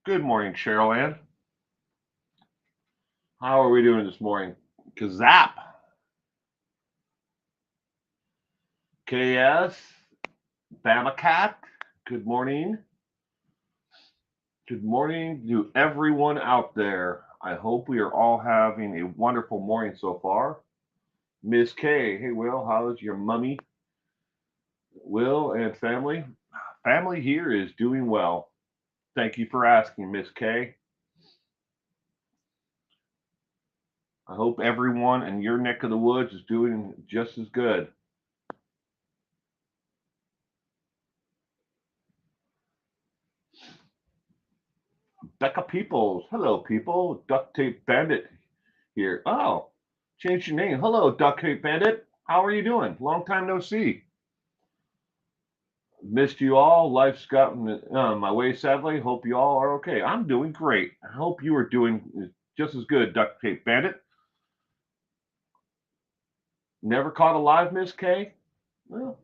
Good morning, Cheryl Ann. How are we doing this morning? Kazap, KS, Bamacat. Good morning. Good morning to everyone out there. I hope we are all having a wonderful morning so far. Miss K, hey Will, how's your mummy? Will and family? Family here is doing well. Thank you for asking, Miss K. I hope everyone in your neck of the woods is doing just as good. Becca Peoples. Hello, people. Duct Tape Bandit here. Oh, changed your name. Hello, Duct Tape Bandit. How are you doing? Long time no see. Missed you all. Life's gotten my way, sadly. Hope you all are okay. I'm doing great. I hope you are doing just as good, Duct Tape Bandit. Never caught a live Miss K? Well,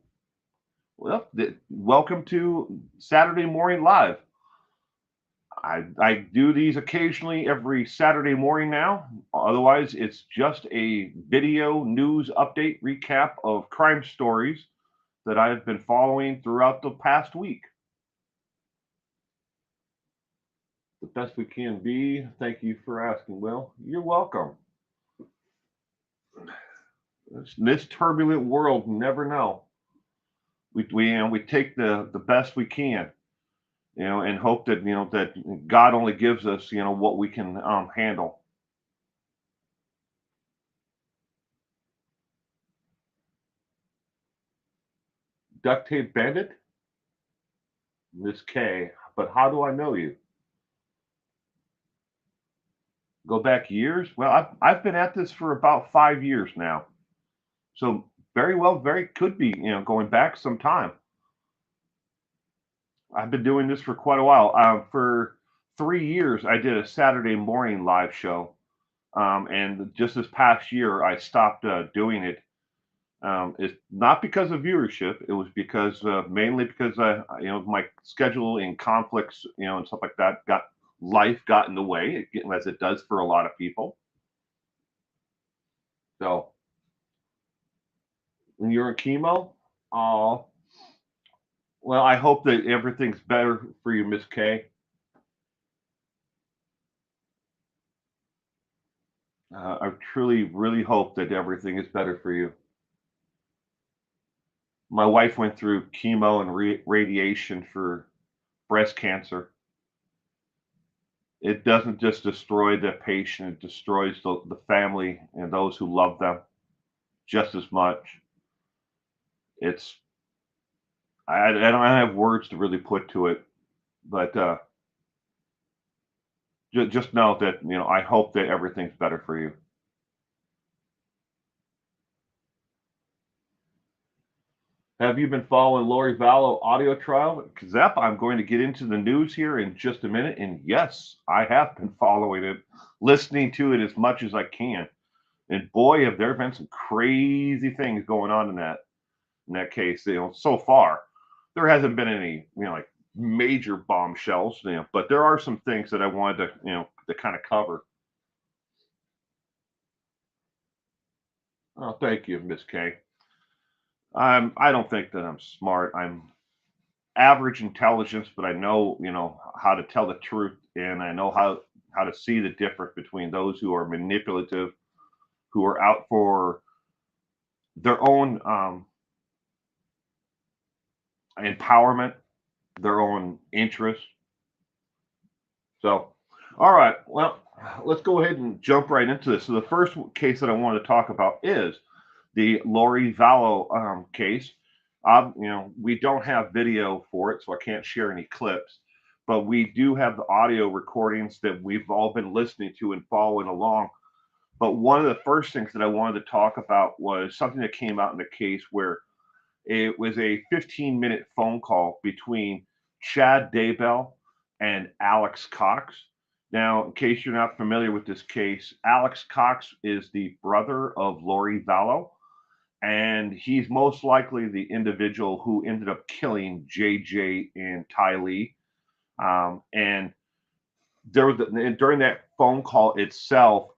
welcome to Saturday Morning Live. I do these occasionally every Saturday morning now. Otherwise, it's just a video news update recap of crime stories that I've been following throughout the past week. The best we can be. Thank you for asking, Will. You're welcome. This turbulent world, you never know. We take the best we can, and hope that that God only gives us what we can handle. Duct tape bandit, Miss K. But how do I know you? Go back years? Well, I've been at this for about 5 years now. So very well, very could be, going back some time. I've been doing this for quite a while. For 3 years, I did a Saturday morning live show. And just this past year, I stopped doing it. It's not because of viewership. It was because mainly because my schedule and conflicts, and stuff like that got in the way, as it does for a lot of people. So when you're in chemo, oh, well, I hope that everything's better for you, Miss K. I truly, really hope that everything is better for you. My wife went through chemo and radiation for breast cancer. It doesn't just destroy the patient, it destroys the family and those who love them just as much. It's I don't have words to really put to it, but just know that I hope that everything's better for you. Have you been following Lori Vallow audio trial? Zep, I'm going to get into the news here in just a minute. And yes, I have been following it, listening to it as much as I can. And boy, have there been some crazy things going on in that case. So far, there hasn't been any, like major bombshells, but there are some things that I wanted to, to kind of cover. Oh, thank you, Miss K. I don't think that I'm smart. I'm average intelligence, but I know, how to tell the truth, and I know how to see the difference between those who are manipulative, who are out for their own empowerment, their own interest. So, all right, well, let's go ahead and jump right into this. So, the first case that I want to talk about is the Lori Vallow case. We don't have video for it, so I can't share any clips, but we do have the audio recordings that we've all been listening to and following along. But one of the first things that I wanted to talk about was something that came out in the case where it was a 15-minute phone call between Chad Daybell and Alex Cox. Now, in case you're not familiar with this case, Alex Cox is the brother of Lori Vallow, and he's most likely the individual who ended up killing JJ and Ty Lee. And there was and during that phone call itself,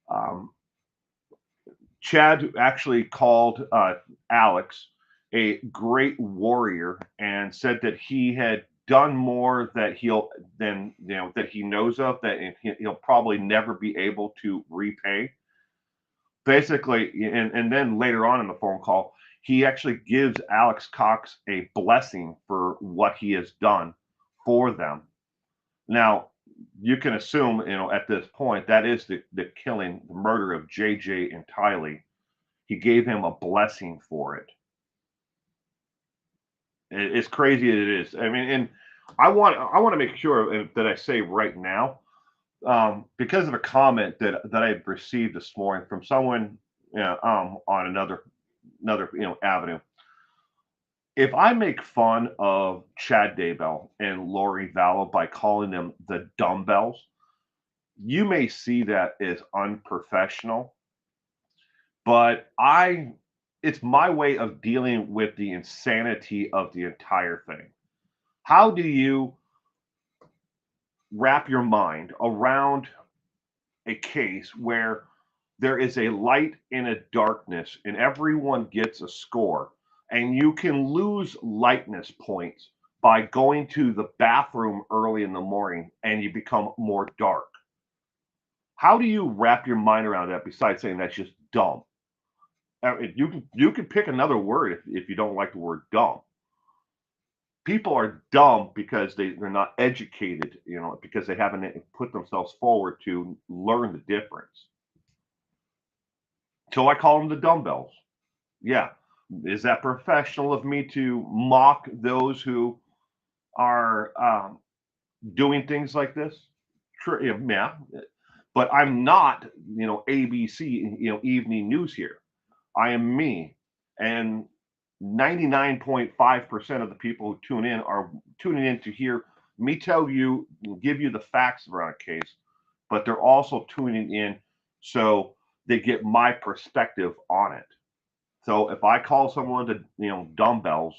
um, Chad actually called Alex a great warrior and said that he had done more that he'll than that he knows of that he'll probably never be able to repay. Basically, and then later on in the phone call, he actually gives Alex Cox a blessing for what he has done for them. Now, you can assume, at this point, that is the killing, the murder of JJ and Tylee. He gave him a blessing for it. As crazy as it is, I mean, and I want to make sure that I say right now, because of a comment that I received this morning from someone, on another avenue. If I make fun of Chad Daybell and Lori Vallow by calling them the dumbbells, you may see that as unprofessional, but it's my way of dealing with the insanity of the entire thing. How do you wrap your mind around a case where there is a light and a darkness and everyone gets a score, and you can lose lightness points by going to the bathroom early in the morning and you become more dark? How do you wrap your mind around that besides saying that's just dumb? You can pick another word if you don't like the word dumb. People are dumb because they're not educated, because they haven't put themselves forward to learn the difference. So I call them the dumbbells. Yeah. Is that professional of me to mock those who are doing things like this? Sure, yeah. But I'm not, ABC, evening news here. I am me. And 99.5% of the people who tune in are tuning in to hear me tell you, give you the facts around a case, but they're also tuning in so they get my perspective on it. So if I call someone to, dumbbells,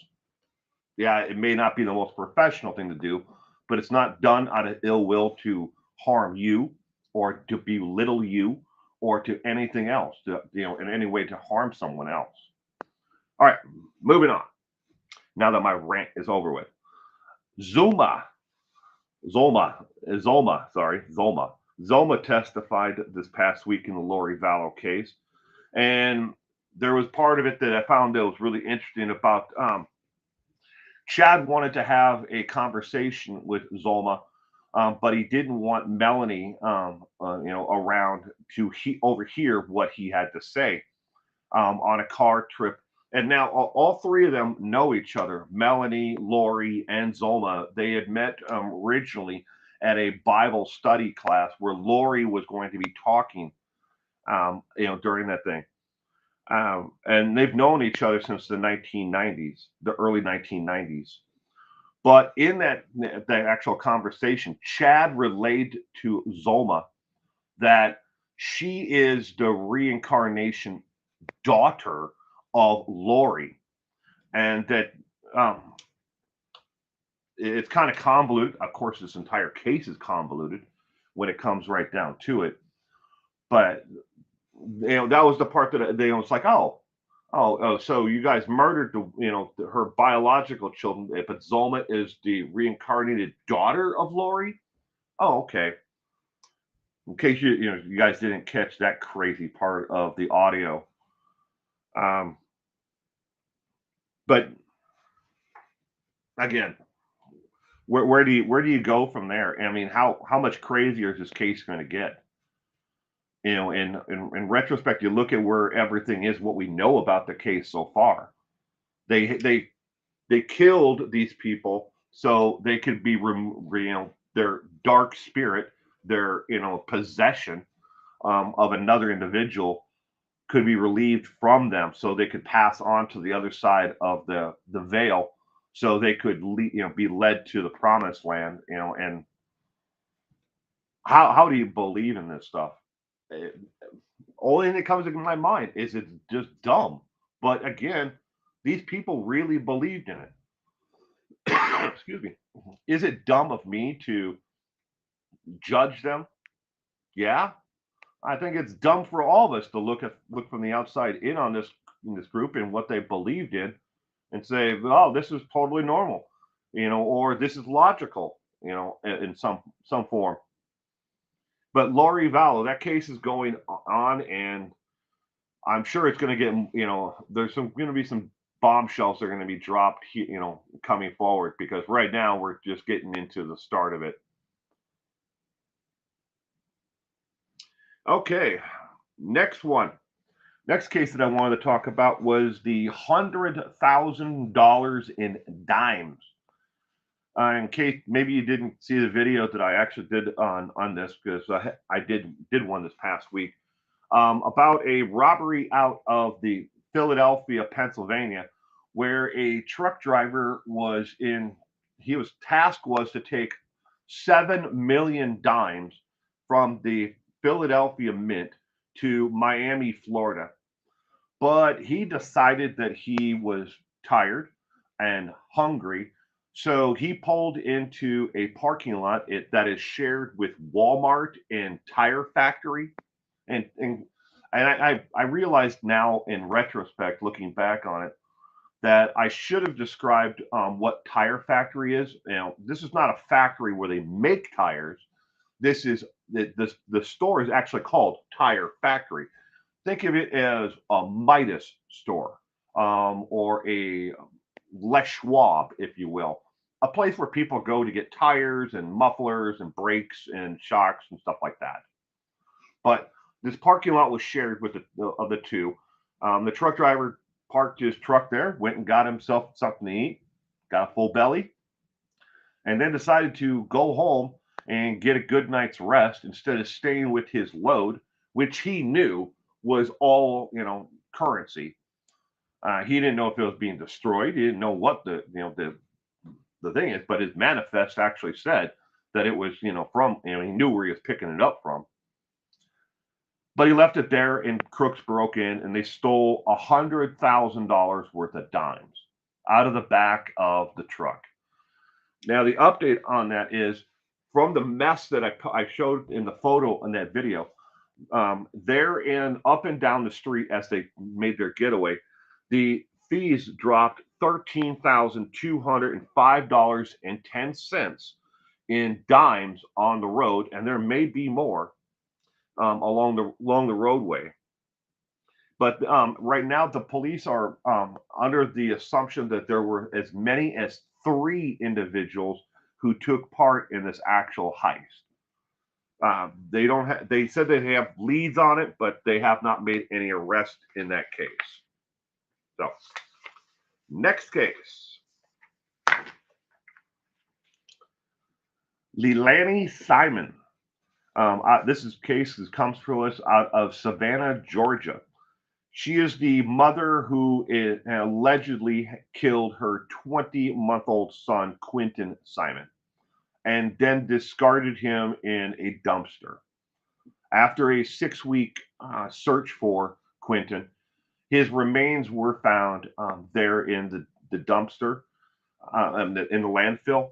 yeah, it may not be the most professional thing to do, but it's not done out of ill will to harm you or to belittle you or to anything else, to, in any way to harm someone else. All right, moving on. Now that my rant is over with, Zuma, Zoma testified this past week in the Lori Vallow case, and there was part of it that I found that was really interesting about. Chad wanted to have a conversation with Zoma, but he didn't want Melanie, around to overhear what he had to say on a car trip. And now all three of them know each other. Melanie, Lori, and Zoma. They had met originally at a Bible study class where Lori was going to be talking, during that thing. And they've known each other since the 1990s, the early 1990s. But in that actual conversation, Chad relayed to Zoma that she is the reincarnation daughter of Lori, and that um, it's kind of convoluted. Of course, this entire case is convoluted when it comes right down to it. But that was the part that they was like, oh, so you guys murdered her biological children, but Zolma is the reincarnated daughter of Lori. Oh, okay. In case you guys didn't catch that crazy part of the audio, um, but again, where do you go from there? I mean, how much crazier is this case going to get? In retrospect, you look at where everything is, what we know about the case so far. They killed these people so they could be, their dark spirit, their possession of another individual could be relieved from them, so they could pass on to the other side of the veil, so they could be led to the promised land. And how do you believe in this stuff? It, only thing that comes into my mind is it's just dumb. But again, these people really believed in it. Excuse me. Is it dumb of me to judge them? Yeah. I think it's dumb for all of us to look from the outside in on this group and what they believed in and say, "Oh, this is totally normal," or "This is logical," in some form. But Lori Vallow, that case is going on, and I'm sure it's going to get, there's going to be some bombshells that are going to be dropped, coming forward because right now we're just getting into the start of it. Okay, next one. Next case that I wanted to talk about was the $100,000 in dimes. In case maybe you didn't see the video that I actually did on this because I did one this past week about a robbery out of the Philadelphia, Pennsylvania, where a truck driver was in. His task was to take 7 million dimes from the Philadelphia Mint to Miami, Florida, but he decided that he was tired and hungry. So he pulled into a parking lot that is shared with Walmart and Tire Factory. And I realized now in retrospect, looking back on it, that I should have described what Tire Factory is. This is not a factory where they make tires. This is the store is actually called Tire Factory. Think of it as a Midas store, or a Les Schwab, if you will, a place where people go to get tires and mufflers and brakes and shocks and stuff like that. But this parking lot was shared with the two. The truck driver parked his truck there, went and got himself something to eat, got a full belly, and then decided to go home and get a good night's rest instead of staying with his load, which he knew was all currency. He didn't know if it was being destroyed. He didn't know what the thing is, but his manifest actually said that it was from he knew where he was picking it up from. But he left it there, and crooks broke in and they stole $100,000 worth of dimes out of the back of the truck. Now, the update on that is from the mess that I showed in the photo in that video. They're in up and down the street as they made their getaway. The fees dropped $13,205.10 in dimes on the road, and there may be more along the roadway. But right now, the police are under the assumption that there were as many as 3 individuals who took part in this actual heist. They don't have. They said they have leads on it, but they have not made any arrests in that case. So, next case, Leilani Simon. This case comes to us out of Savannah, Georgia. She is the mother who allegedly killed her 20-month-old son, Quinton Simon, and then discarded him in a dumpster. After a 6-week search for Quinton, his remains were found there in the dumpster, in the landfill.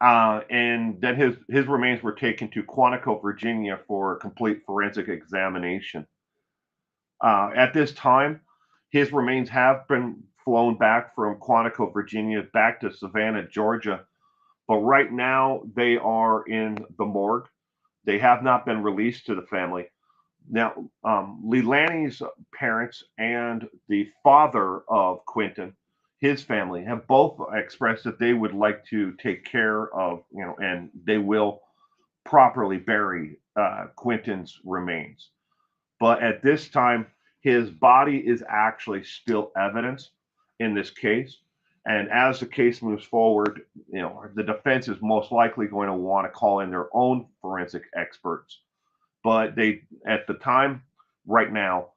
And then his remains were taken to Quantico, Virginia for a complete forensic examination. At this time, his remains have been flown back from Quantico, Virginia, back to Savannah, Georgia. But right now, they are in the morgue. They have not been released to the family. Now, Leilani's parents and the father of Quinton, his family, have both expressed that they would like to take care of, and they will properly bury Quinton's remains. But at this time, his body is actually still evidence in this case. And as the case moves forward, the defense is most likely going to want to call in their own forensic experts. But at the time, right now,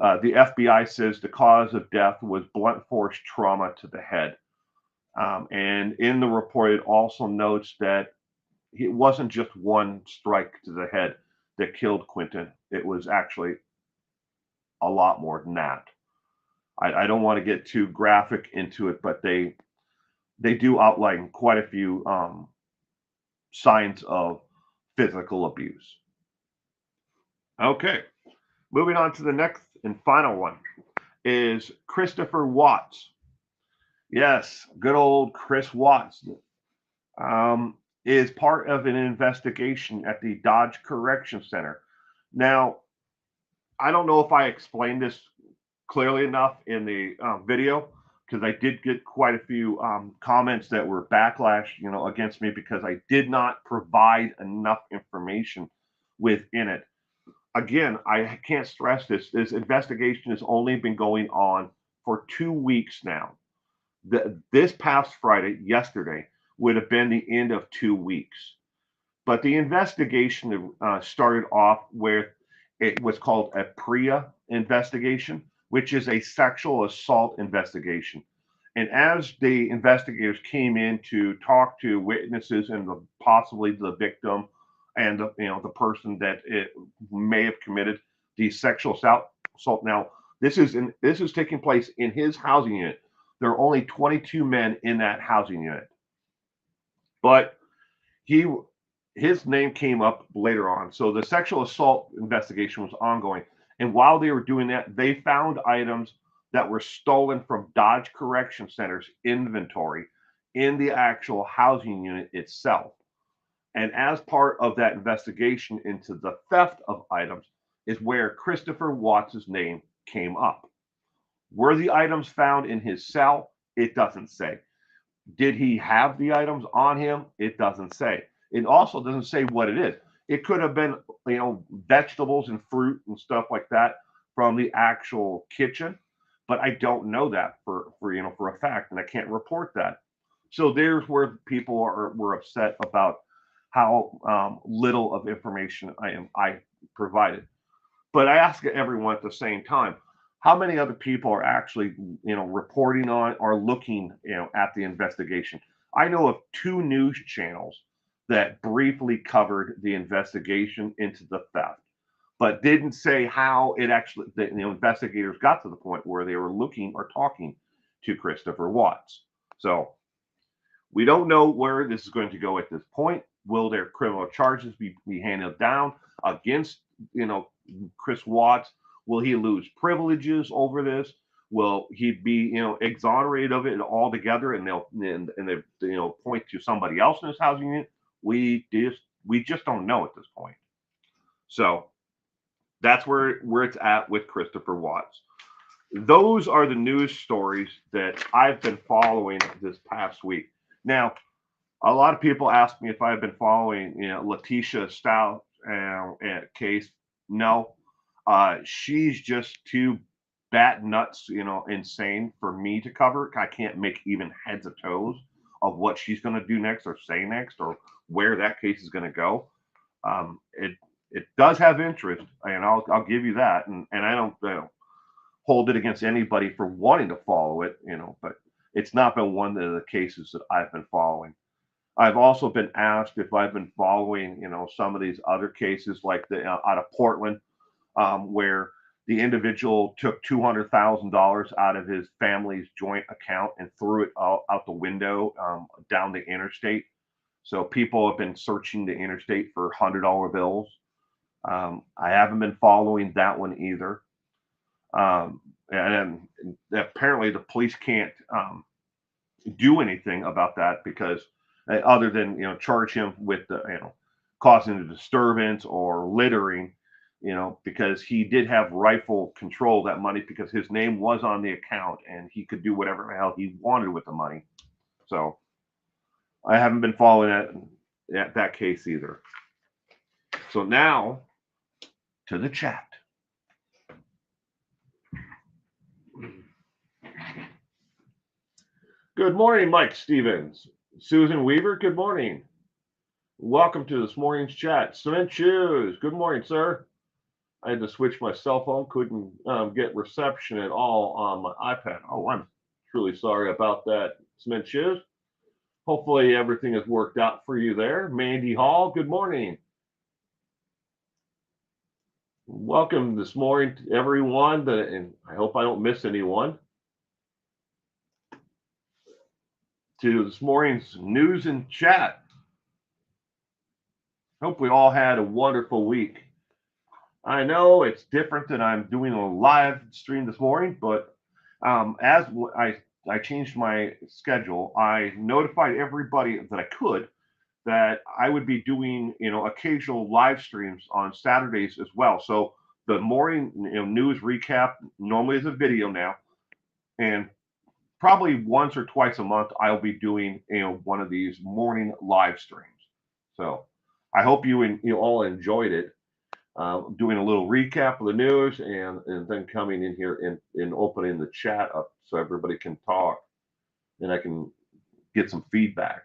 the FBI says the cause of death was blunt force trauma to the head. And in the report, it also notes that it wasn't just one strike to the head that killed Quinton. It was actually a lot more than that. I don't want to get too graphic into it, but they do outline quite a few signs of physical abuse. Okay, moving on to the next and final one is Christopher Watts. Yes, good old Chris Watts um, is part of an investigation at the Dodge Correction Center. Now, I don't know if I explained this clearly enough in the video because I did get quite a few comments that were backlash, against me because I did not provide enough information within it. Again, I can't stress this. This investigation has only been going on for 2 weeks now. This past Friday, yesterday, would have been the end of 2 weeks. But the investigation started off with it was called a PREA investigation, which is a sexual assault investigation. And as the investigators came in to talk to witnesses and possibly the victim and the person that it may have committed the sexual assault. Now, this is taking place in his housing unit. There are only 22 men in that housing unit, but he his name came up later on. So the sexual assault investigation was ongoing. And while they were doing that, they found items that were stolen from Dodge Correction Center's inventory in the actual housing unit itself. And as part of that investigation into the theft of items is where Christopher Watts' name came up. Were the items found in his cell? It doesn't say. Did he have the items on him? It doesn't say. It also doesn't say what it is. It could have been, vegetables and fruit and stuff like that from the actual kitchen, but I don't know that for a fact, and I can't report that. So there's where people were upset about how little of information I provided. But I ask everyone at the same time, how many other people are actually, reporting on or looking, at the investigation? I know of two news channels that briefly covered the investigation into the theft, but didn't say how it actually, the investigators got to the point where they were looking or talking to Christopher Watts. So we don't know where this is going to go at this point. Will their criminal charges be handed down against, Chris Watts? Will he lose privileges over this? Will he be, exonerated of it altogether, and they point to somebody else in his housing unit? We just don't know at this point. So that's where it's at with Christopher Watts. Those are the news stories that I've been following this past week. Now, a lot of people ask me if I've been following, Letitia Stout case. No, she's just too bat nuts, insane for me to cover. I can't make even heads or toes of what she's going to do next or say next or where that case is going to go. It does have interest, and I'll give you that, and I don't hold it against anybody for wanting to follow it, but it's not been one of the cases that I've been following. I've also been asked if I've been following, some of these other cases like the out of Portland, where the individual took $200,000 out of his family's joint account and threw it out the window down the interstate. So people have been searching the interstate for $100 bills. I haven't been following that one either. And apparently the police can't do anything about that because other than charge him with causing a disturbance or littering, because he did have rightful control of that money because his name was on the account and he could do whatever the hell he wanted with the money. So I haven't been following that case either. So now to the chat. Good morning, Mike Stevens. Susan Weaver, good morning. Welcome to this morning's chat. Cement Shoes, good morning, sir. I had to switch my cell phone, couldn't get reception at all on my iPad. Oh, I'm truly sorry about that, Cement Shoes. Hopefully everything has worked out for you there. Mandy Hall, good morning. Welcome this morning to everyone, and I hope I don't miss anyone, to this morning's news and chat. Hope we all had a wonderful week. I know it's different than I'm doing a live stream this morning, but as I changed my schedule, I notified everybody that I could that I would be doing occasional live streams on Saturdays as well. So the morning news recap normally is a video now, and probably once or twice a month I'll be doing one of these morning live streams. So I hope you all enjoyed it. Doing a little recap of the news and then coming in here and opening the chat up so everybody can talk and I can get some feedback.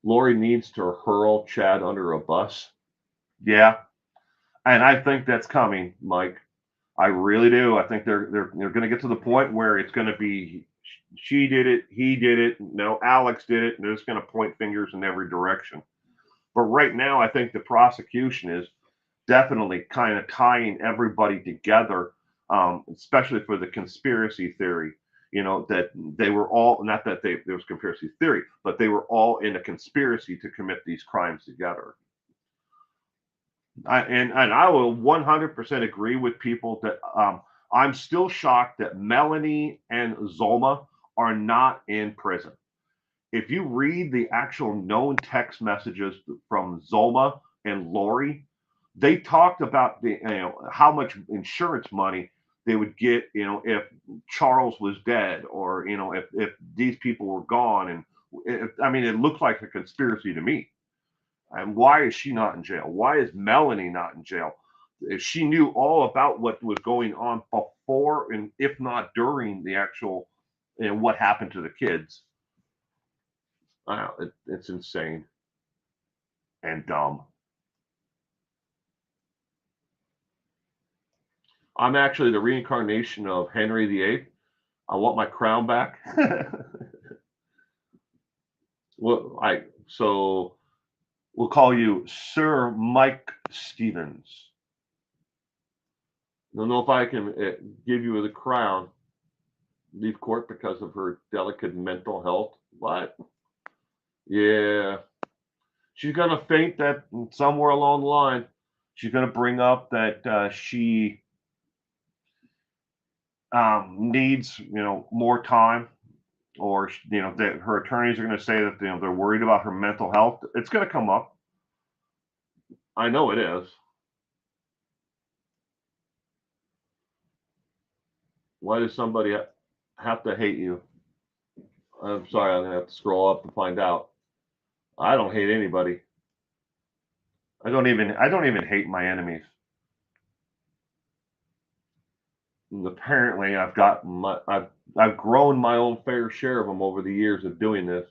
Lori needs to hurl Chad under a bus. Yeah, and I think that's coming, Mike. I really do. I think they're going to get to the point where it's going to be she did it, he did it, no, Alex did it, and they're just going to point fingers in every direction. But right now, I think the prosecution is definitely kind of tying everybody together, especially for the conspiracy theory. That they were all not that there was conspiracy theory, but they were all in a conspiracy to commit these crimes together. And I will 100% agree with people that I'm still shocked that Melanie and Zulma are not in prison. If you read the actual known text messages from Zulma and Lori, they talked about how much insurance money they would get if Charles was dead or if these people were gone. And I mean, it looks like a conspiracy to me. And why is she not in jail? Why is Melanie not in jail? If she knew all about what was going on before and if not during the actual what happened to the kids. It's insane and dumb. I'm actually the reincarnation of Henry VIII. I want my crown back. So we'll call you Sir Mike Stevens. I don't know if I can give you the crown. Leave court because of her delicate mental health. What? Yeah. She's going to faint that somewhere along the line. She's going to bring up that she needs, more time, or that her attorneys are going to say that they're worried about her mental health. It's going to come up. I know it is. Why does somebody have to hate you? I'm sorry, I'm going to have to scroll up to find out. I don't hate anybody. I don't even hate my enemies. And apparently, I've grown my own fair share of them over the years of doing this.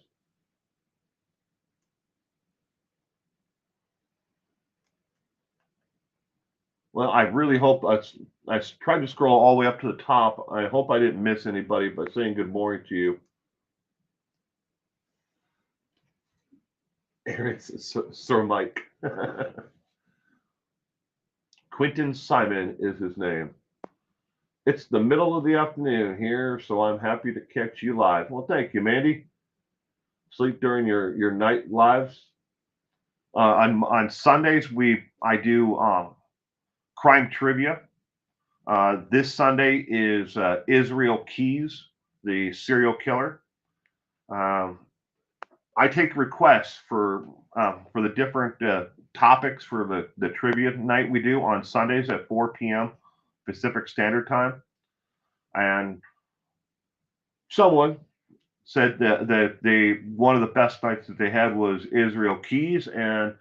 Well, I really hope I tried to scroll all the way up to the top. I hope I didn't miss anybody by saying good morning to you. It's Sir Mike. Quentin Simon is his name. It's the middle of the afternoon here, so I'm happy to catch you live. Well, thank you, Mandy. Sleep during your night lives. On Sundays I do crime trivia. This Sunday is Israel Keys, the serial killer. I take requests for the different topics for the trivia night we do on Sundays at 4 p.m. Pacific Standard Time, and someone said that they one of the best nights that they had was Israel Keys, and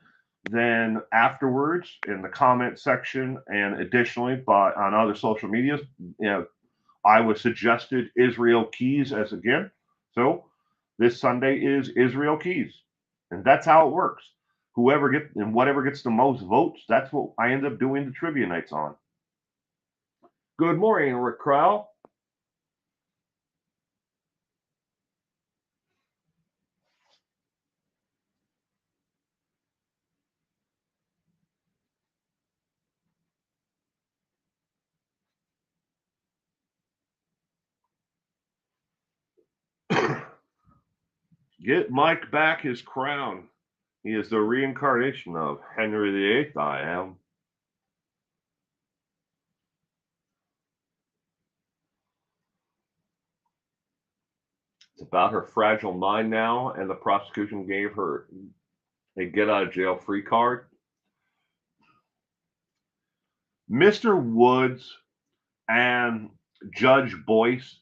then afterwards in the comment section and additionally on other social medias, I was suggested Israel Keys as again. So this Sunday is Israel Keys, and that's how it works. Whatever gets the most votes, that's what I end up doing the trivia nights on. Good morning, Rick Crowell. Get Mike back his crown. He is the reincarnation of Henry VIII. I am. It's about her fragile mind now, and the prosecution gave her a get out of jail free card. Mr. Woods and Judge Boyce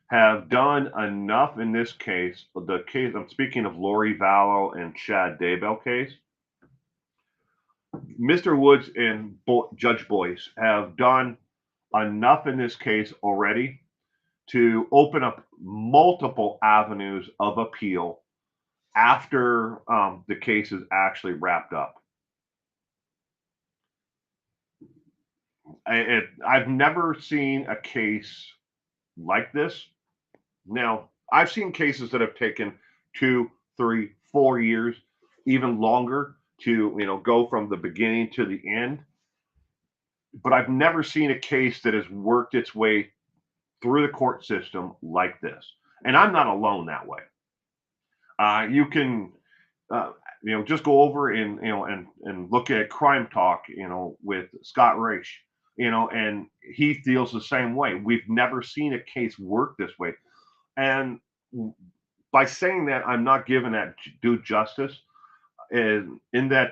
have done enough in this case. The case I'm speaking of Lori Vallow and Chad Daybell case. Mr. Woods and Judge Boyce have done enough in this case already to open up multiple avenues of appeal after the case is actually wrapped up. I've never seen a case like this. Now, I've seen cases that have taken 2, 3, 4 years, even longer to go from the beginning to the end. But I've never seen a case that has worked its way through the court system like this. And I'm not alone that way. You can just go over and and look at Crime Talk, with Scott Raish, and he feels the same way. We've never seen a case work this way. And by saying that, I'm not giving that due justice, in that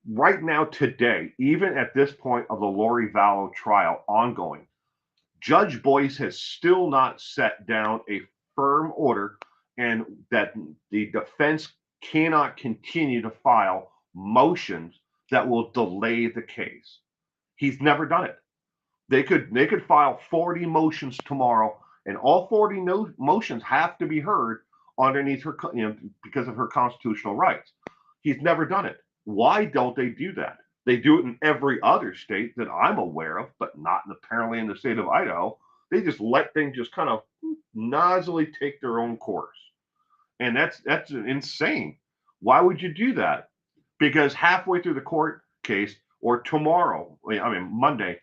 right now, today, even at this point of the Lori Vallow trial ongoing, Judge Boyce has still not set down a firm order, and that the defense cannot continue to file motions that will delay the case. He's never done it. They could file 40 motions tomorrow, and all 40 motions have to be heard underneath her, because of her constitutional rights. He's never done it. Why don't they do that? They do it in every other state that I'm aware of, but not apparently in the state of Idaho. They just let things just kind of noisily take their own course, and that's insane. Why would you do that? Because halfway through the court case, or tomorrow, I mean Monday,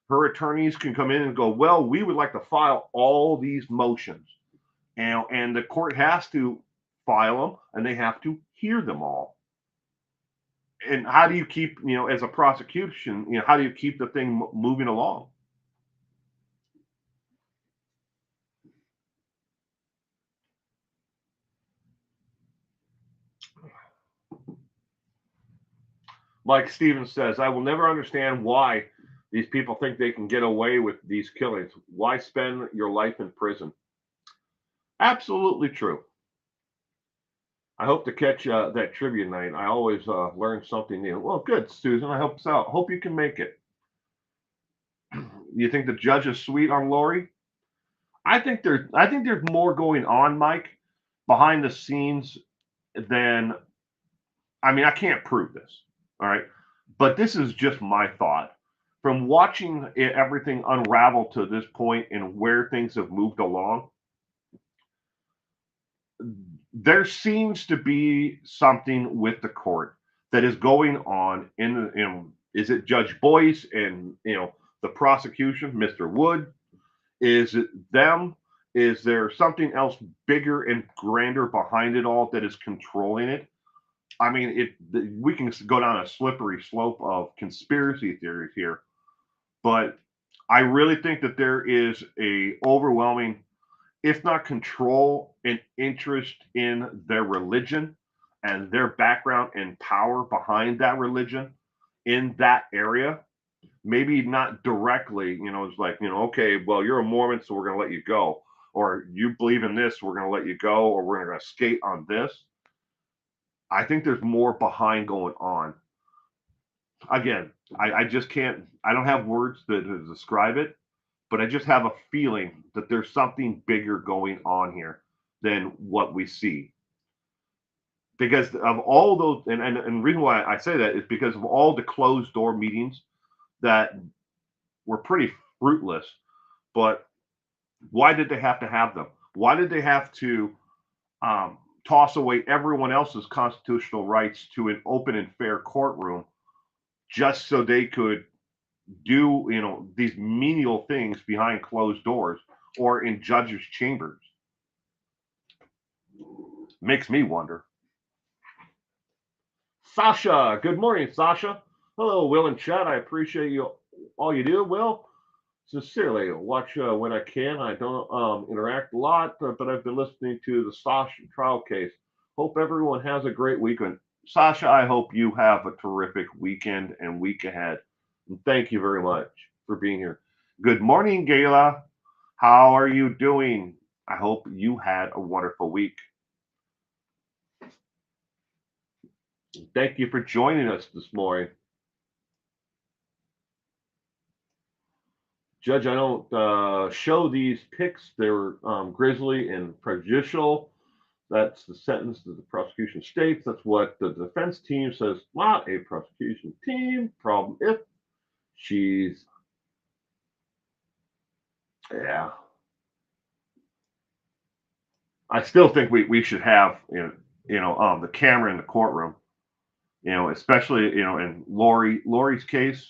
her attorneys can come in and go, well, we would like to file all these motions, and the court has to file them, and they have to hear them all. And how do you keep, as a prosecution, how do you keep the thing moving along? Like Steven says, I will never understand why these people think they can get away with these killings. Why spend your life in prison? Absolutely true. I hope to catch that trivia night. I always learn something new. Well, good, Susan. I hope so. Hope you can make it. You think the judge is sweet on Lori? I think there's more going on, Mike, behind the scenes than, I mean, I can't prove this. All right. But this is just my thought. From watching everything unravel to this point and where things have moved along, there seems to be something with the court that is going on is it Judge Boyce and the prosecution, Mr. Wood? Is it them? Is there something else bigger and grander behind it all that is controlling it? I mean, we can go down a slippery slope of conspiracy theories here, but I really think that there is a overwhelming, if not control, and interest in their religion and their background and power behind that religion in that area. Maybe not directly, it's like, okay, well, you're a Mormon, so we're going to let you go. Or you believe in this, so we're going to let you go, or we're going to skate on this. I think there's more behind going on. Again, I just can't, I don't have words to describe it, but I just have a feeling that there's something bigger going on here than what we see. Because of all those, and the reason why I say that is because of all the closed door meetings that were pretty fruitless. But why did they have to have them? Why did they have to toss away everyone else's constitutional rights to an open and fair courtroom just so they could do these menial things behind closed doors or in judges' chambers? Makes me wonder. Sasha. Good morning, Sasha. Hello, Will and Chad. I appreciate you all you do, Will. Sincerely, watch when I can. I don't interact a lot, but I've been listening to the Sasha trial case. Hope everyone has a great weekend. Sasha, I hope you have a terrific weekend and week ahead. And thank you very much for being here. Good morning, Gayla. How are you doing? I hope you had a wonderful week. Thank you for joining us this morning. Judge, I don't show these picks. They're grisly and prejudicial. That's the sentence that the prosecution states. That's what the defense team says. Not a prosecution team. Problem if she's, yeah. I still think we should have the camera in the courtroom. Especially in Lori's case,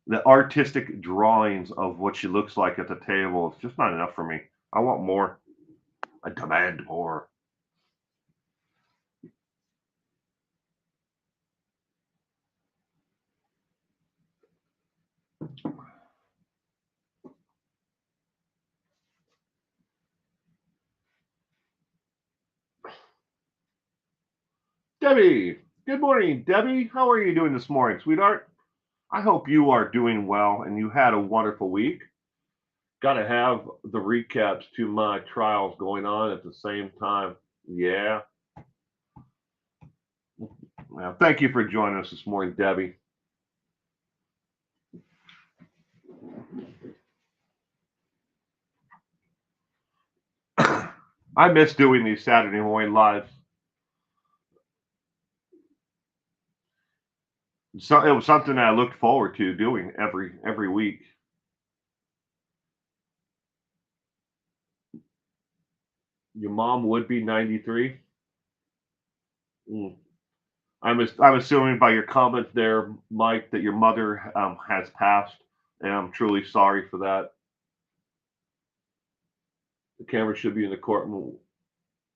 the artistic drawings of what she looks like at the table is just not enough for me. I want more. I demand more. Debbie, good morning, Debbie. How are you doing this morning, sweetheart? I hope you are doing well and you had a wonderful week. Got to have the recaps to my trials going on at the same time. Yeah. Well, thank you for joining us this morning, Debbie. I miss doing these Saturday morning lives. So it was something I looked forward to doing every week. Your mom would be 93. Mm. I'm assuming by your comment there, Mike, that your mother has passed, and I'm truly sorry for that. The camera should be in the courtroom.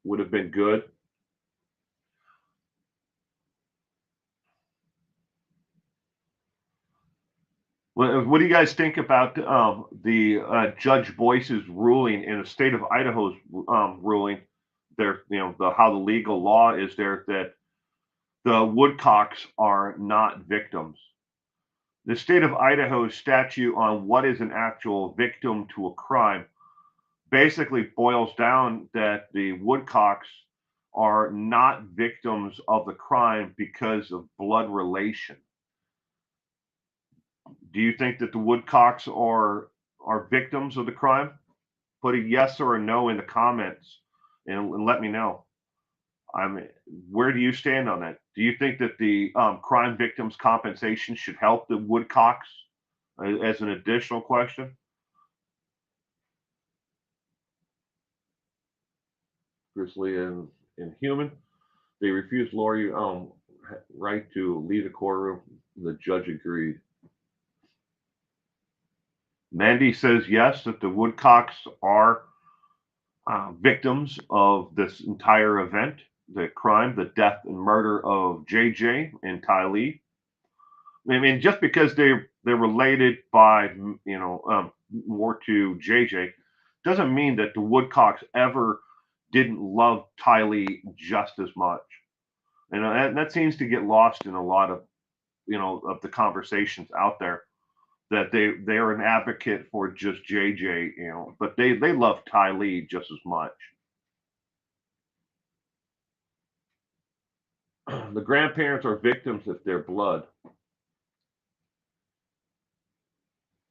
Would have been good. What do you guys think about the Judge Boyce's ruling in the state of Idaho's ruling? There, how the legal law is there that the Woodcocks are not victims. The state of Idaho's statute on what is an actual victim to a crime basically boils down that the Woodcocks are not victims of the crime because of blood relation. Do you think that the Woodcocks are victims of the crime? Put a yes or a no in the comments and let me know. I mean, where do you stand on that? Do you think that the crime victims compensation should help the Woodcocks as an additional question? Grizzly and Human, they refused Lori right to leave the courtroom. The judge agreed. Mandy says yes, that the Woodcocks are victims of this entire event, the crime, the death and murder of JJ and Tylee. I mean, just because they're related by more to JJ doesn't mean that the Woodcocks ever didn't love Tylee just as much. And that seems to get lost in a lot of of the conversations out there that they are an advocate for just JJ, but they love Tylee just as much. The grandparents are victims if they're blood.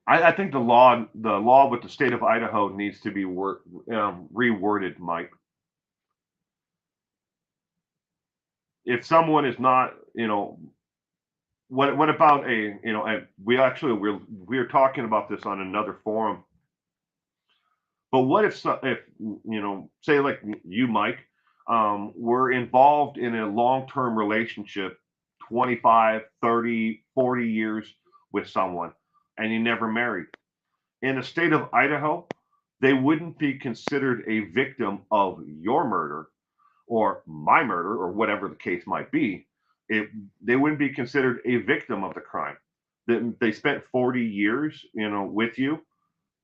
I think the law with the state of Idaho needs to be reworded, Mike. If someone is not, what about we are talking about this on another forum. But what if say like you, Mike, were involved in a long-term relationship, 25, 30, 40 years with someone, and you never married? In the state of Idaho, they wouldn't be considered a victim of your murder, or my murder or whatever the case might be, it they wouldn't be considered a victim of the crime. They spent 40 years, with you,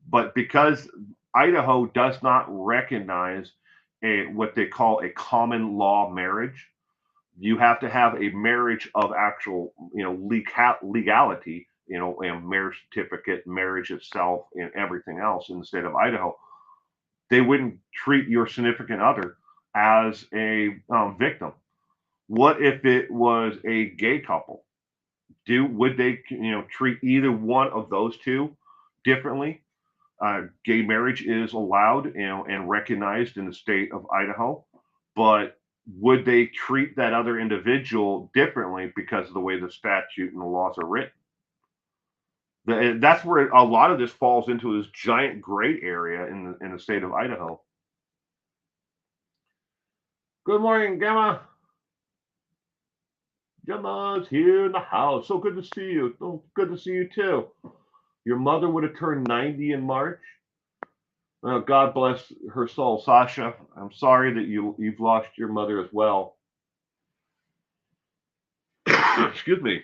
but because Idaho does not recognize a what they call a common law marriage, you have to have a marriage of actual, legality, and marriage certificate, marriage itself, and everything else in the state of Idaho. They wouldn't treat your significant other as a victim. What if it was a gay couple? Would they, treat either one of those two differently? Gay marriage is allowed, and recognized in the state of Idaho, but would they treat that other individual differently because of the way the statute and the laws are written? That's where a lot of this falls into this giant gray area in the state of Idaho. Good morning, Gemma. Gemma's here in the house. So good to see you. Oh, good to see you too. Your mother would have turned 90 in March. God bless her soul, Sasha. I'm sorry that you've lost your mother as well. Excuse me.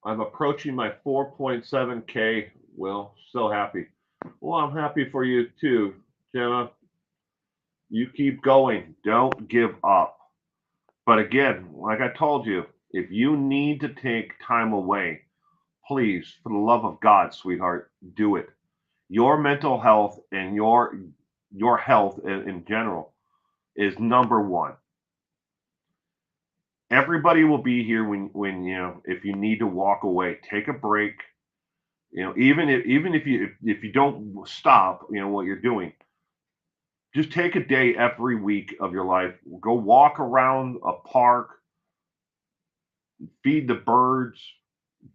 I'm approaching my 4.7K. Will, so happy. Well, I'm happy for you too, Jenna. You keep going. Don't give up. But again, like I told you, if you need to take time away, please, for the love of God, sweetheart, do it. Your mental health and your health in general is number one. Everybody will be here when if you need to walk away, take a break. Even if you don't stop, what you're doing, just take a day every week of your life. Go walk around a park, feed the birds,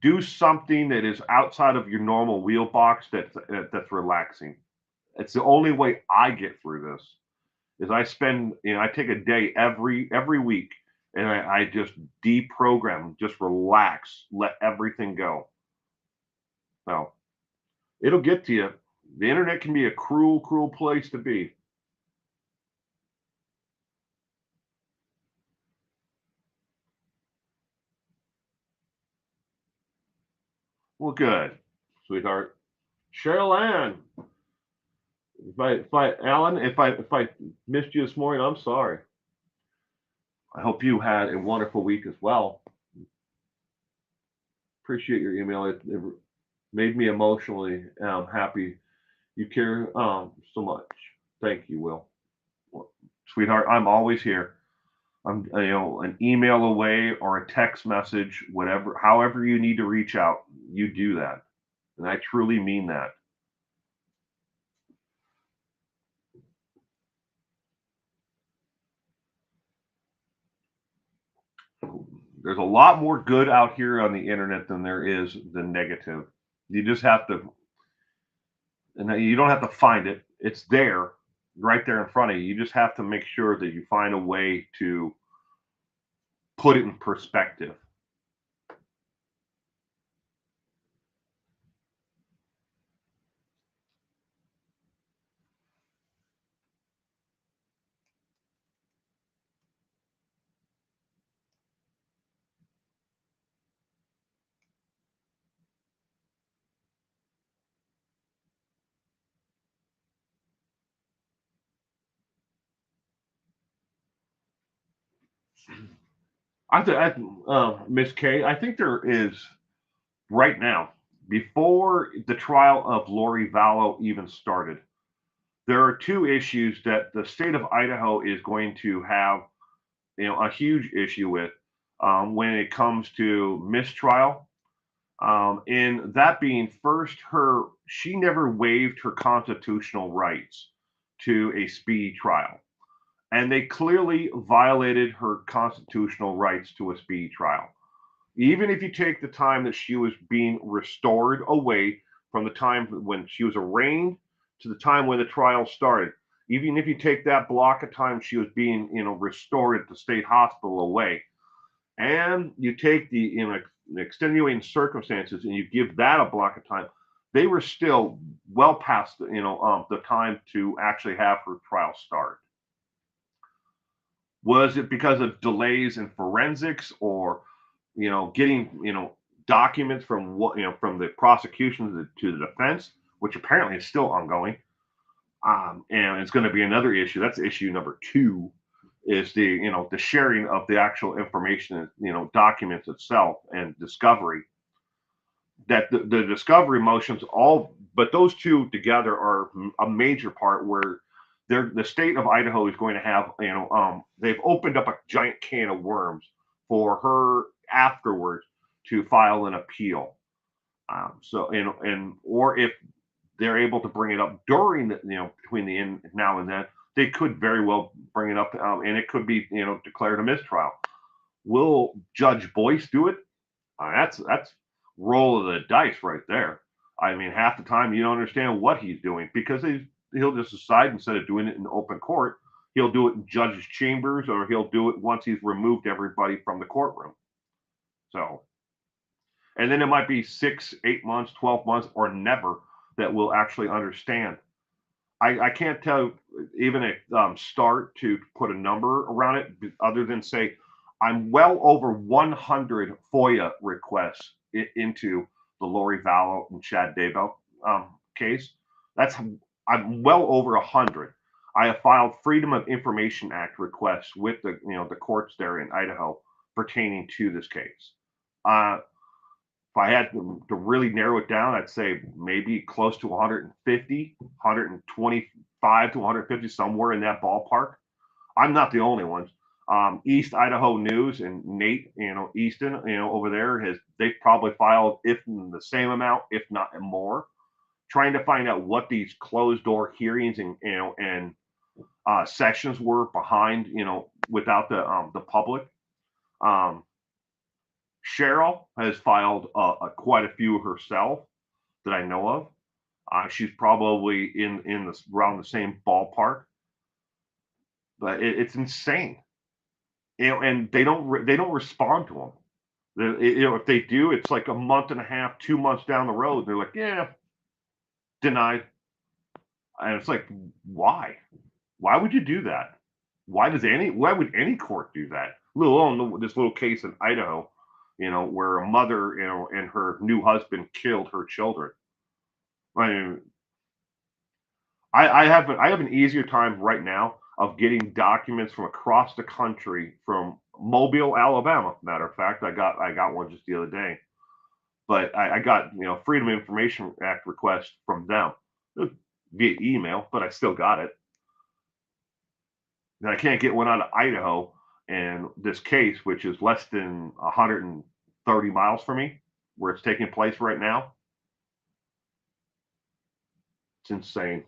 do something that is outside of your normal wheel box that's relaxing. It's the only way I get through this. Is I take a day every week, and I just deprogram, just relax, let everything go. So it'll get to you. The internet can be a cruel, cruel place to be. Well, good, sweetheart. Cheryl Ann, Alan, if I missed you this morning, I'm sorry. I hope you had a wonderful week as well. Appreciate your email. It made me emotionally happy. You care so much. Thank you, Will. Well, sweetheart, I'm always here. I'm, an email away or a text message, whatever, however you need to reach out, you do that. And I truly mean that. There's a lot more good out here on the internet than there is the negative. You just have to, and you don't have to find it. It's there, right there in front of you. You just have to make sure that you find a way to put it in perspective. Miss K, I think there is right now, before the trial of Lori Vallow even started, there are two issues that the state of Idaho is going to have, a huge issue with when it comes to mistrial. And that being first, she never waived her constitutional rights to a speedy trial. and they clearly violated her constitutional rights to a speedy trial. Even if you take the time that she was being restored away from the time when she was arraigned to the time when the trial started, even if you take that block of time she was being, restored at the state hospital away, and you take the extenuating circumstances and you give that a block of time, they were still well past the time to actually have her trial start. Was it because of delays in forensics, or getting documents from from the prosecution to the defense, which apparently is still ongoing? And it's going to be another issue. That's issue number two, is the sharing of the actual information, documents itself and discovery. That the discovery motions, all but those two together are a major part where the state of Idaho is going to have, they've opened up a giant can of worms for her afterwards to file an appeal. So and or if they're able to bring it up during the, between the end now and then, they could very well bring it up, and it could be declared a mistrial. Will Judge Boyce do it? That's roll of the dice right there. I mean, half the time you don't understand what he's doing, because he'll just decide, instead of doing it in open court, he'll do it in judges' chambers, or he'll do it once he's removed everybody from the courtroom. So, and then it might be 6, 8 months, 12 months, or never that we'll actually understand. I can't tell even a start to put a number around it, other than say I'm well over 100 FOIA requests into the Lori Vallow and Chad Daybell case. I'm well over 100. I have filed Freedom of Information Act requests with the courts there in Idaho pertaining to this case. If I had to really narrow it down, I'd say maybe close to 150, 125 to 150, somewhere in that ballpark. I'm not the only ones. East Idaho News and Nate, Easton, over there, they've probably filed, if the same amount, if not more, trying to find out what these closed door hearings and sessions were behind, without the public. Um, Cheryl has filed quite a few herself that I know of. She's probably in this around the same ballpark, but it's insane. And they don't respond to them. If they do, it's like a month and a half, 2 months down the road. They're like, yeah, denied. And it's like, why? Why would you do that? Why would any court do that? Let alone this little case in Idaho, where a mother, and her new husband killed her children. I mean, I have an easier time right now of getting documents from across the country, from Mobile, Alabama. Matter of fact, I got one just the other day. But I got Freedom of Information Act request from them via email, but I still got it. And I can't get one out of Idaho, and this case, which is less than 130 miles from me, where it's taking place right now. It's insane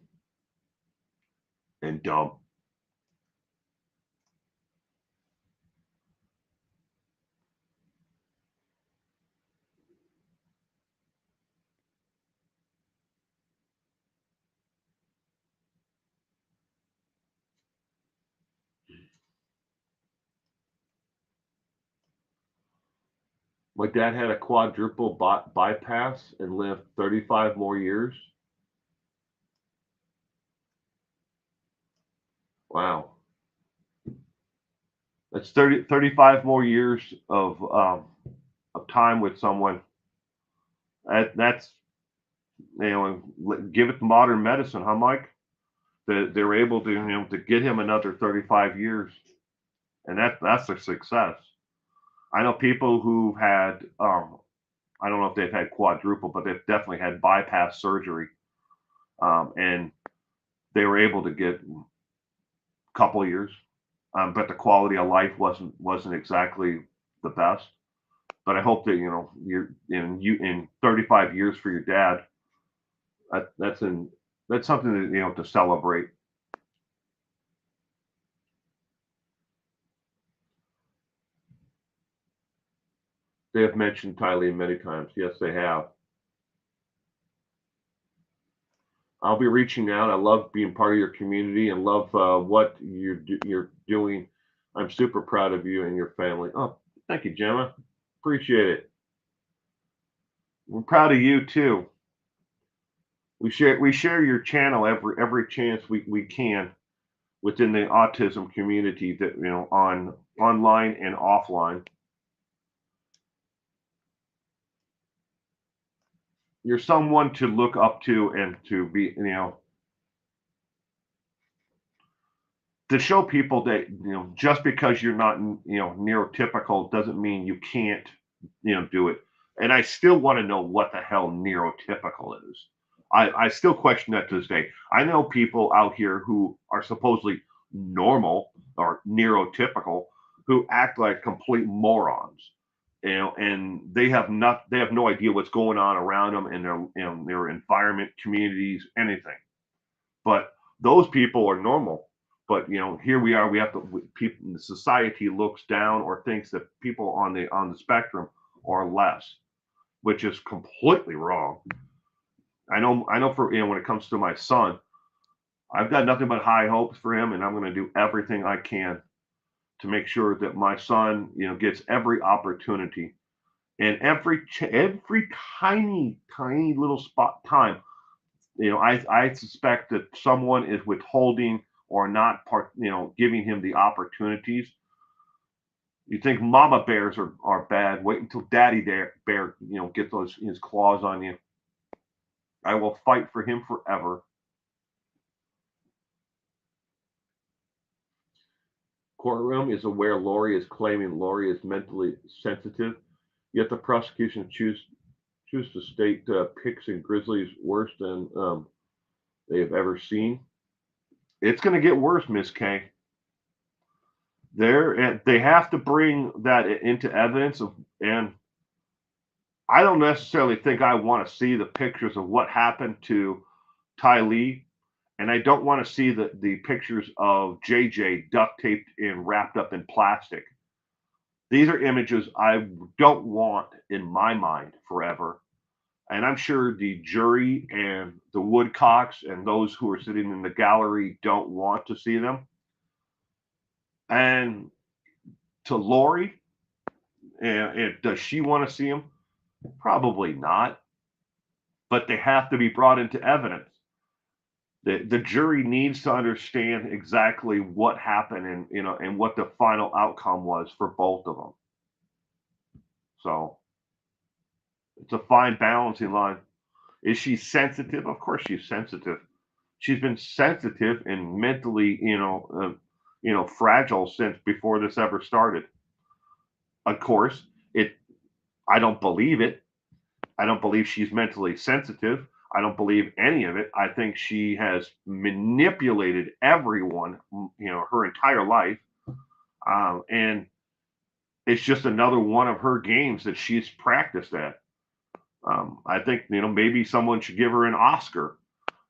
and dumb. My dad had a quadruple bypass and lived 35 more years. Wow. That's 35 more years of time with someone. That's, give it to modern medicine, huh, Mike? That they're able to, to get him another 35 years. And that's a success. I know people who've had, I don't know if they've had quadruple, but they've definitely had bypass surgery. And they were able to get a couple of years, but the quality of life wasn't exactly the best. But I hope that you're in 35 years for your dad. That's something that to celebrate. They have mentioned Tylee many times. Yes, they have. I'll be reaching out. I love being part of your community and love what you're doing. I'm super proud of you and your family. Oh, thank you, Gemma. Appreciate it. We're proud of you too. We share your channel every chance we can within the autism community, that on online and offline. You're someone to look up to and to be, to show people that, just because you're not, neurotypical doesn't mean you can't, do it. And I still want to know what the hell neurotypical is. I still question that to this day. I know people out here who are supposedly normal or neurotypical who act like complete morons, and they have no idea what's going on around them in their environment, communities, anything. But those people are normal. But here we are. We have to. People, the society looks down or thinks that people on the spectrum are less, which is completely wrong. I know for when it comes to my son, I've got nothing but high hopes for him, and I'm going to do everything I can to make sure that my son, gets every opportunity and every tiny little spot time. I suspect that someone is withholding or not giving him the opportunities. You think mama bears are bad? Wait until daddy bear get those his claws on you. I will fight for him forever. Courtroom is aware Lori is claiming Lori is mentally sensitive, yet the prosecution choose to state Pics and Grizzlies worse than they have ever seen. It's going to get worse, Miss K. They have to bring that into evidence and I don't necessarily think I want to see the pictures of what happened to Tylee, and I don't want to see the pictures of JJ duct taped and wrapped up in plastic. These are images I don't want in my mind forever. And I'm sure the jury and the Woodcocks and those who are sitting in the gallery don't want to see them. And to Lori, and does she want to see them? Probably not. But they have to be brought into evidence. The jury needs to understand exactly what happened and what the final outcome was for both of them. So it's a fine balancing line. Is she sensitive? Of course she's sensitive. She's been sensitive and mentally, fragile since before this ever started. Of course, it. I don't believe it. I don't believe she's mentally sensitive. I don't believe any of it. I think she has manipulated everyone, her entire life, and it's just another one of her games that she's practiced at. I think maybe someone should give her an Oscar,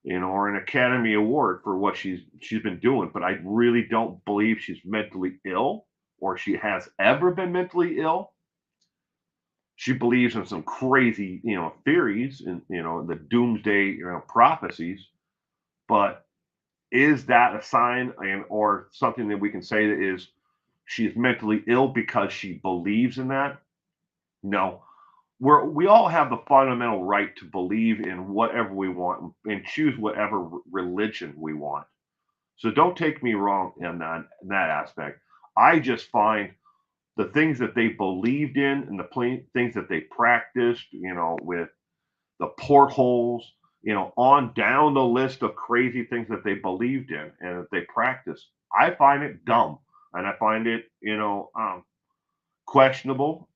or an Academy Award for what she's been doing. But I really don't believe she's mentally ill or she has ever been mentally ill. She believes in some crazy, theories and the doomsday, prophecies. But is that a sign and or something that we can say that is she's mentally ill because she believes in that? No. We all have the fundamental right to believe in whatever we want and choose whatever religion we want. So don't take me wrong in that aspect. I just find the things that they believed in and the things that they practiced, with the portholes, on down the list of crazy things that they believed in and that they practiced. I find it dumb and I find it, questionable,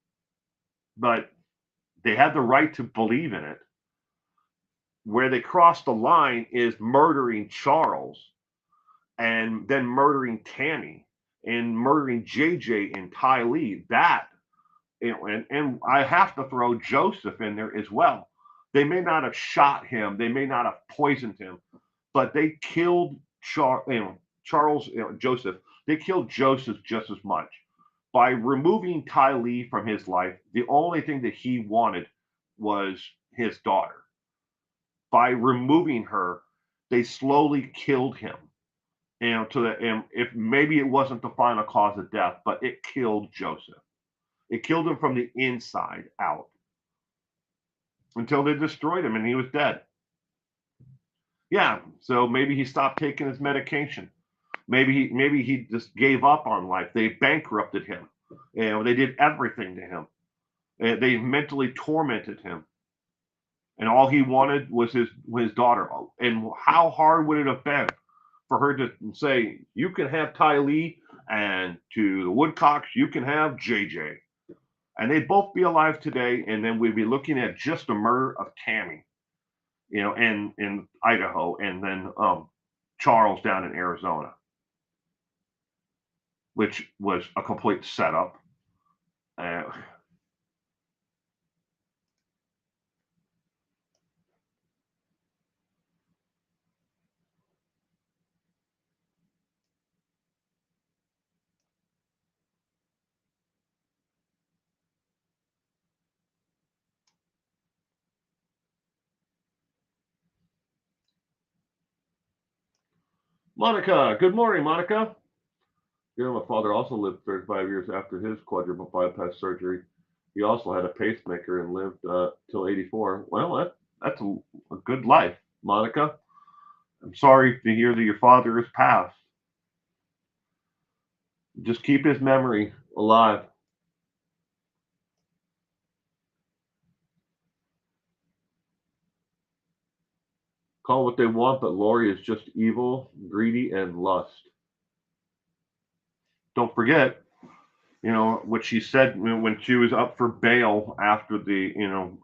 but they had the right to believe in it. Where they crossed the line is murdering Charles and then murdering Tammy and murdering JJ and Tylee. That, and I have to throw Joseph in there as well. They may not have shot him, they may not have poisoned him, but they killed Charles, Joseph. They killed Joseph just as much. By removing Ty Lee from his life, the only thing that he wanted was his daughter. By removing her, they slowly killed him. And if maybe it wasn't the final cause of death, but it killed Joseph. It killed him from the inside out until they destroyed him and he was dead. Yeah, so maybe he stopped taking his medication. Maybe he just gave up on life. They bankrupted him. They did everything to him. They mentally tormented him, and all he wanted was his daughter. And how hard would it have been for her to say, "You can have Ty Lee, and to the Woodcocks, you can have JJ," and they'd both be alive today, and then we'd be looking at just the murder of Tammy, in Idaho, and then Charles down in Arizona, which was a complete setup. Uh, Monica, good morning, Monica. My father also lived 35 years after his quadruple bypass surgery. He also had a pacemaker and lived till 84. Well, that's a good life, Monica. I'm sorry to hear that your father has passed. Just keep his memory alive. Call what they want, but Lori is just evil, greedy, and lust. Don't forget, what she said when she was up for bail after the,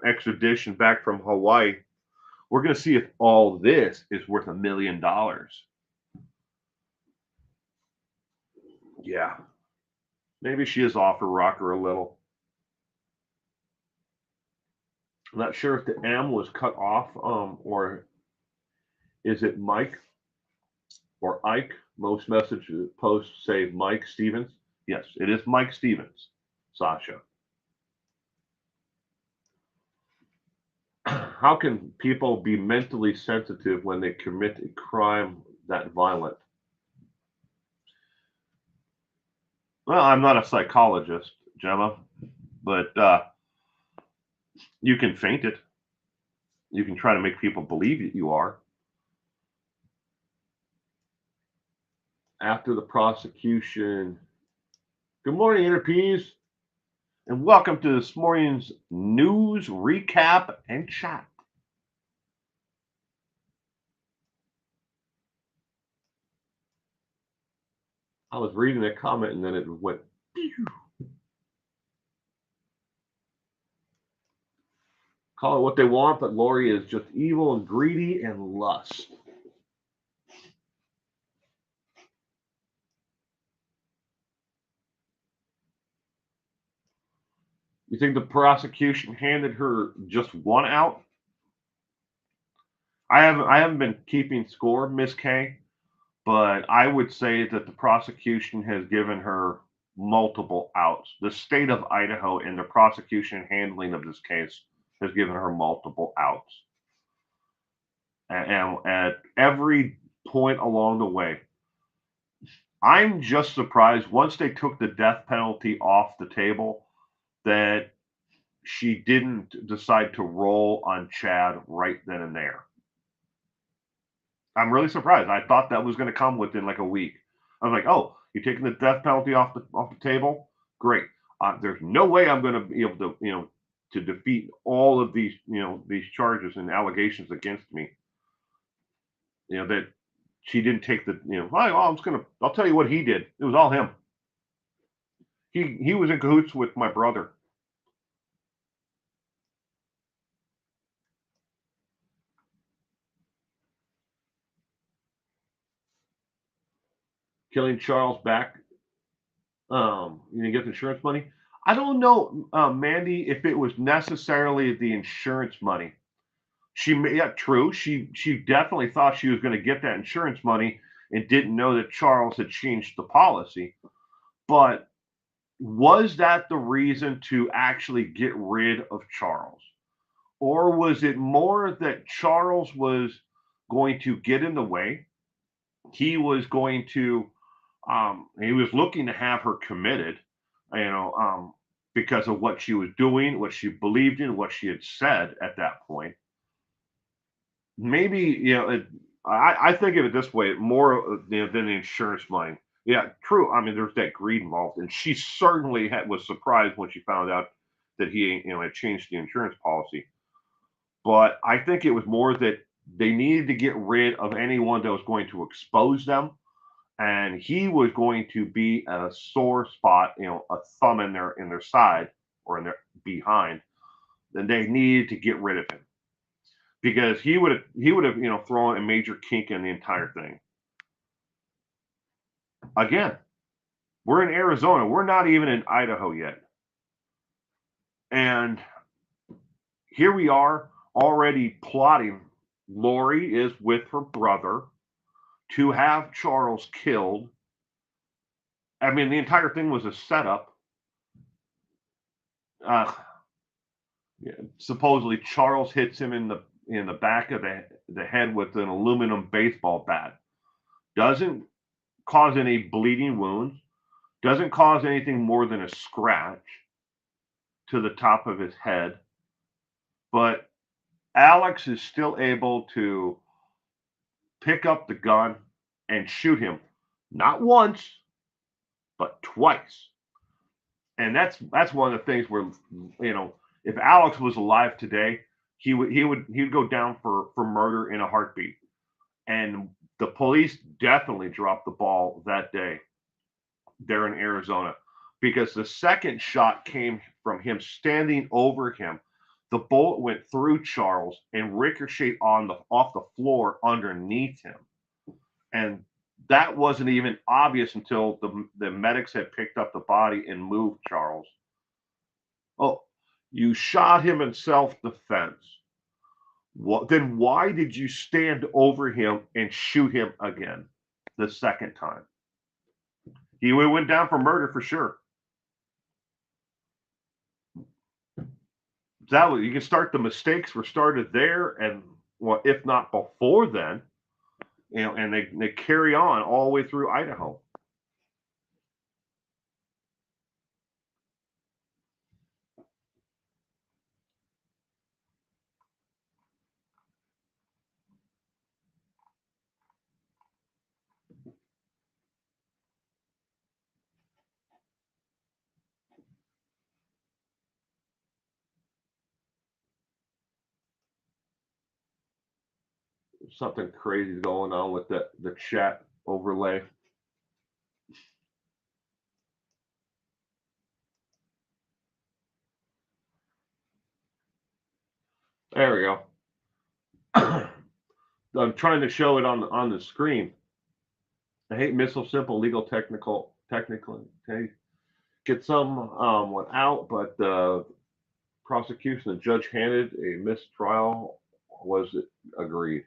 extradition back from Hawaii. We're going to see if all this is worth $1 million. Yeah, maybe she is off her rocker a little. I'm not sure if the M was cut off, or is it Mike or Ike? Most message posts say Mike Stevens. Yes, it is Mike Stevens, Sasha. How can people be mentally sensitive when they commit a crime that violent? Well, I'm not a psychologist, Gemma, but you can feint it. You can try to make people believe that you are. After the prosecution. Good morning, Interpeas, and welcome to this morning's news recap and chat. I was reading a comment and then it went. Call it what they want, but Lori is just evil and greedy and lust. You think the prosecution handed her just one out? I haven't been keeping score, Miss K, but I would say that the prosecution has given her multiple outs. The state of Idaho and the prosecution handling of this case has given her multiple outs. And at every point along the way, I'm just surprised once they took the death penalty off the table that she didn't decide to roll on Chad right then and there. I'm really surprised. I thought that was going to come within like a week. I was like, "Oh, you're taking the death penalty off the table? Great. There's no way I'm going to be able to, to defeat all of these, these charges and allegations against me. That she didn't take the, I'll tell you what he did. It was all him. He was in cahoots with my brother. Killing Charles back. You didn't get the insurance money. I don't know, Mandy, if it was necessarily the insurance money. Yeah, true. She definitely thought she was going to get that insurance money and didn't know that Charles had changed the policy. But Was that the reason to actually get rid of Charles? Or was it more that Charles was going to get in the way? He was going to, he was looking to have her committed, you know, because of what she was doing, what she believed in, what she had said at that point. Maybe, I think of it this way more than the insurance money. Yeah, true. I mean, there's that greed involved, and she certainly was surprised when she found out that he, had changed the insurance policy. But I think it was more that they needed to get rid of anyone that was going to expose them, and he was going to be a sore spot, a thumb in their side or in their behind. Then they needed to get rid of him because he would have thrown a major kink in the entire thing. Again, we're in Arizona. We're not even in Idaho yet, and here we are already plotting. Lori is with her brother to have Charles killed. I mean, the entire thing was a setup. Uh, yeah, supposedly, Charles hits him in the back of the head with an aluminum baseball bat. Doesn't cause any bleeding wounds. Doesn't cause anything more than a scratch to the top of his head. But Alex is still able to pick up the gun and shoot him, not once, but twice. And that's one of the things where, if Alex was alive today, he would go down for murder in a heartbeat. And the police definitely dropped the ball that day there in Arizona, because the second shot came from him standing over him. The bullet went through Charles and ricocheted off the floor underneath him, and that wasn't even obvious until the medics had picked up the body and moved Charles. Oh, you shot him in self-defense. Then why did you stand over him and shoot him again the second time? He went down for murder for sure. That was, you can start, the mistakes were started there, and well, if not before then, and they carry on all the way through Idaho. Something crazy going on with the chat overlay. There we go. I'm trying to show it on the screen. I hate missile simple legal technically. Okay, get some one out, but the prosecution, the judge handed a mistrial. Was it agreed?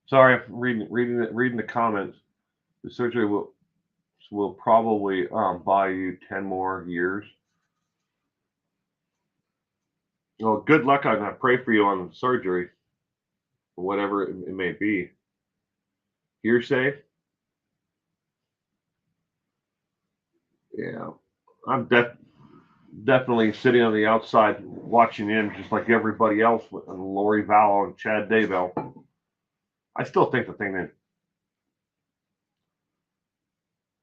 Sorry, I'm reading the comments. The surgery will probably buy you 10 more years. Well, good luck on that. Pray for you on the surgery, whatever it may be. Hearsay? Yeah. I'm definitely sitting on the outside watching in, just like everybody else with Lori Vallow and Chad Daybell. I still think the thing that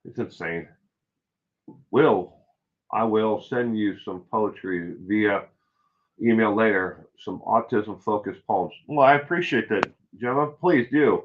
it's insane. Will, I will send you some poetry via email later, some autism focused poems. Well, I appreciate that, Gemma. Please do.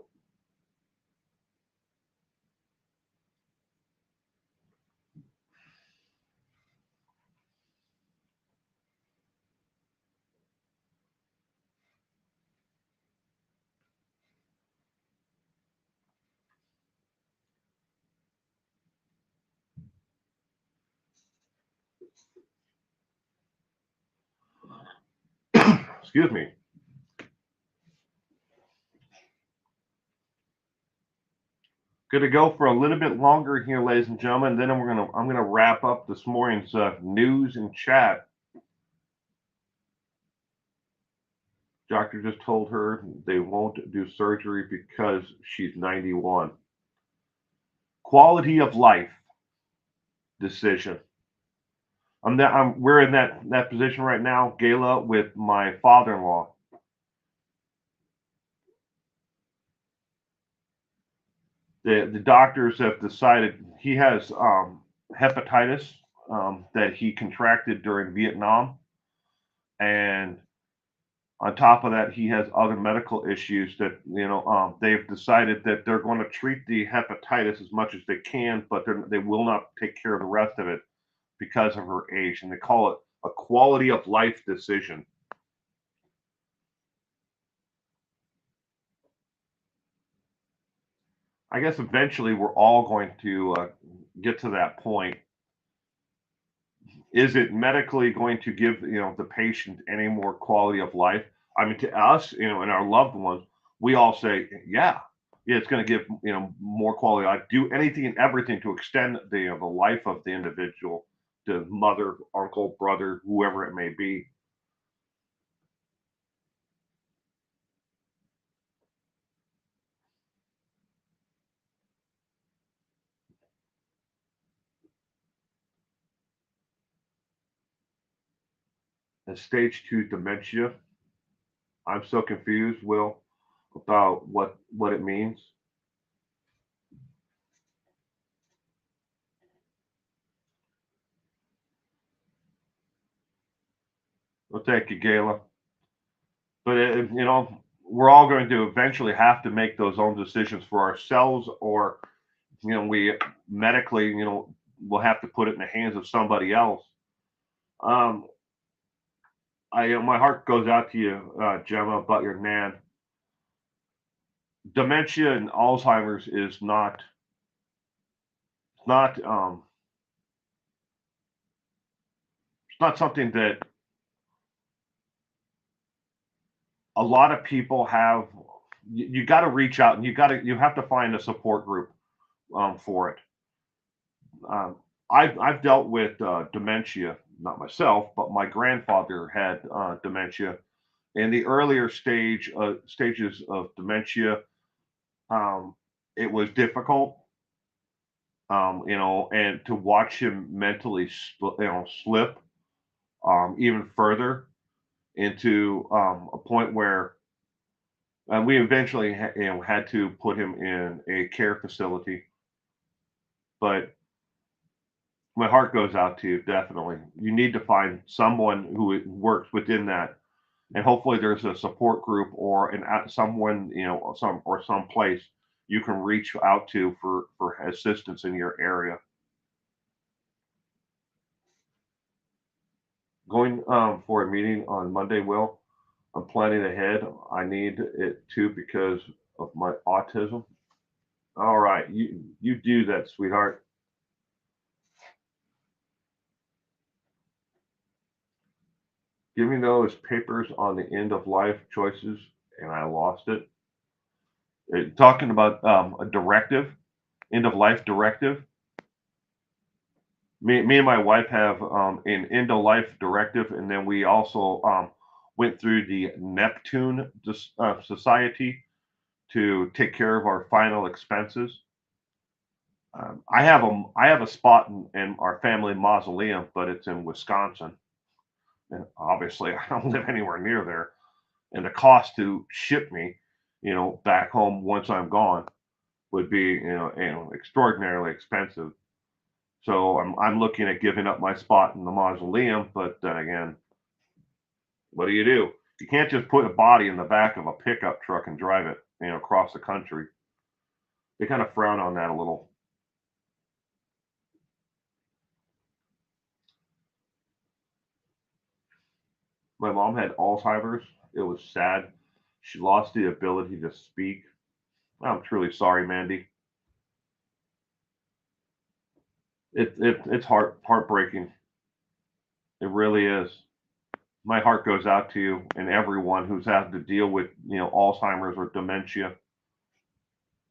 Excuse me. Going to go for a little bit longer here, ladies and gentlemen. Then I'm gonna wrap up this morning's news and chat. Doctor just told her they won't do surgery because she's 91. Quality of life decision. We're in that position right now, Gala, with my father-in-law. The doctors have decided he has hepatitis that he contracted during Vietnam, and on top of that, he has other medical issues that they've decided that they're going to treat the hepatitis as much as they can, but they will not take care of the rest of it because of her age, and they call it a quality of life decision. I guess eventually we're all going to get to that point. Is it medically going to give the patient any more quality of life? I mean, to us, and our loved ones, we all say, yeah, it's going to give more quality. I do anything and everything to extend the life of the individual, the mother, uncle, brother, whoever it may be. And stage 2 dementia, I'm so confused, Will, about what it means. Well, thank you, Gayla. But we're all going to eventually have to make those own decisions for ourselves, or we medically, we'll have to put it in the hands of somebody else. Um, my heart goes out to you, Gemma, about your nan. Dementia and Alzheimer's is not it's not something that a lot of people have. You got to reach out, and you have to find a support group for it. Um, I've dealt with dementia, not myself, but my grandfather had dementia. In the earlier stages of dementia, um, it was difficult, and to watch him mentally, slip even further into a point where we eventually, had to put him in a care facility. But my heart goes out to you, definitely. You need to find someone who works within that, and hopefully there's a support group or someone, some place you can reach out to for assistance in your area. Going for a meeting on Monday, Will. I'm planning ahead. I need it too because of my autism. All right, you do that, sweetheart. Give me those papers on the end of life choices, and I lost it. Talking about a directive, end of life directive. Me and my wife have an end of life directive, and then we also went through the Neptune Society to take care of our final expenses. I have a spot in our family mausoleum, but it's in Wisconsin, and obviously I don't live anywhere near there. And the cost to ship me, back home once I'm gone would be, extraordinarily expensive. So I'm looking at giving up my spot in the mausoleum, but then again, what do? You can't just put a body in the back of a pickup truck and drive it, across the country. They kind of frown on that a little. My mom had Alzheimer's. It was sad. She lost the ability to speak. I'm truly sorry, Mandy. It's heartbreaking. It really is. My heart goes out to you and everyone who's had to deal with Alzheimer's or dementia.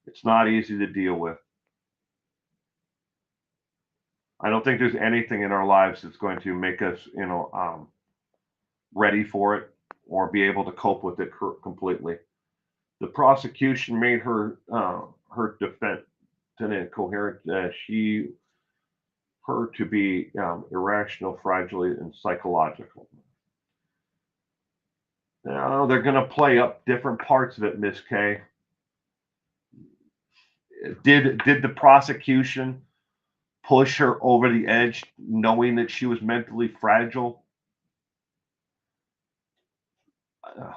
It's not easy to deal with. I don't think there's anything in our lives that's going to make us ready for it or be able to cope with it completely. The prosecution made her defense incoherent. Her to be irrational, fragile, and psychological. Now they're going to play up different parts of it, Miss K. Did the prosecution push her over the edge, knowing that she was mentally fragile? Uh,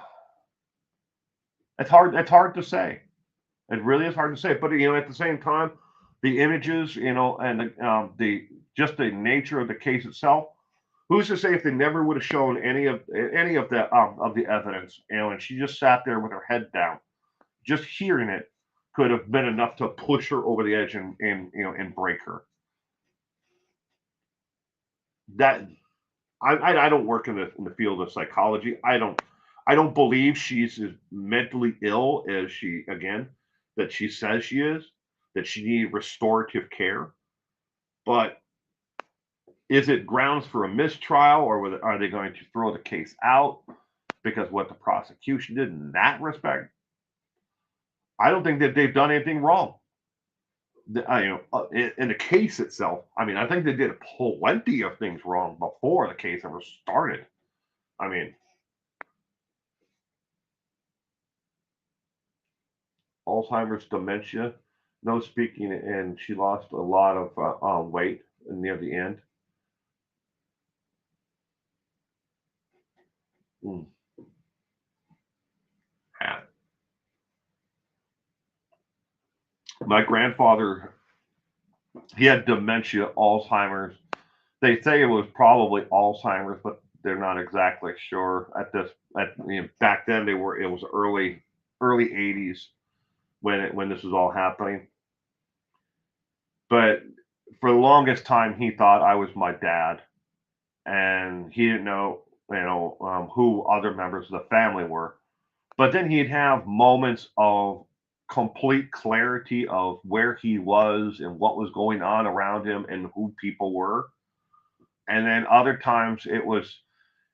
it's hard. It's hard to say. It really is hard to say. But at the same time, the images, and the just the nature of the case itself. Who's to say if they never would have shown any of the evidence, and she just sat there with her head down, just hearing it could have been enough to push her over the edge and break her. That I don't work in the field of psychology. I don't believe she's as mentally ill as that she says she is, that she needs restorative care. But is it grounds for a mistrial, or are they going to throw the case out because what the prosecution did in that respect? I don't think that they've done anything wrong. In the case itself, I mean, I think they did plenty of things wrong before the case ever started. I mean, Alzheimer's, dementia, no speaking, and she lost a lot of weight near the end. Mm. Yeah. My grandfather, he had dementia, Alzheimer's. They say it was probably Alzheimer's, but they're not exactly sure at this. Back then, they were. It was early '80s when this was all happening. But for the longest time, he thought I was my dad, and he didn't know, who other members of the family were. But then he'd have moments of complete clarity of where he was and what was going on around him and who people were. And then other times it was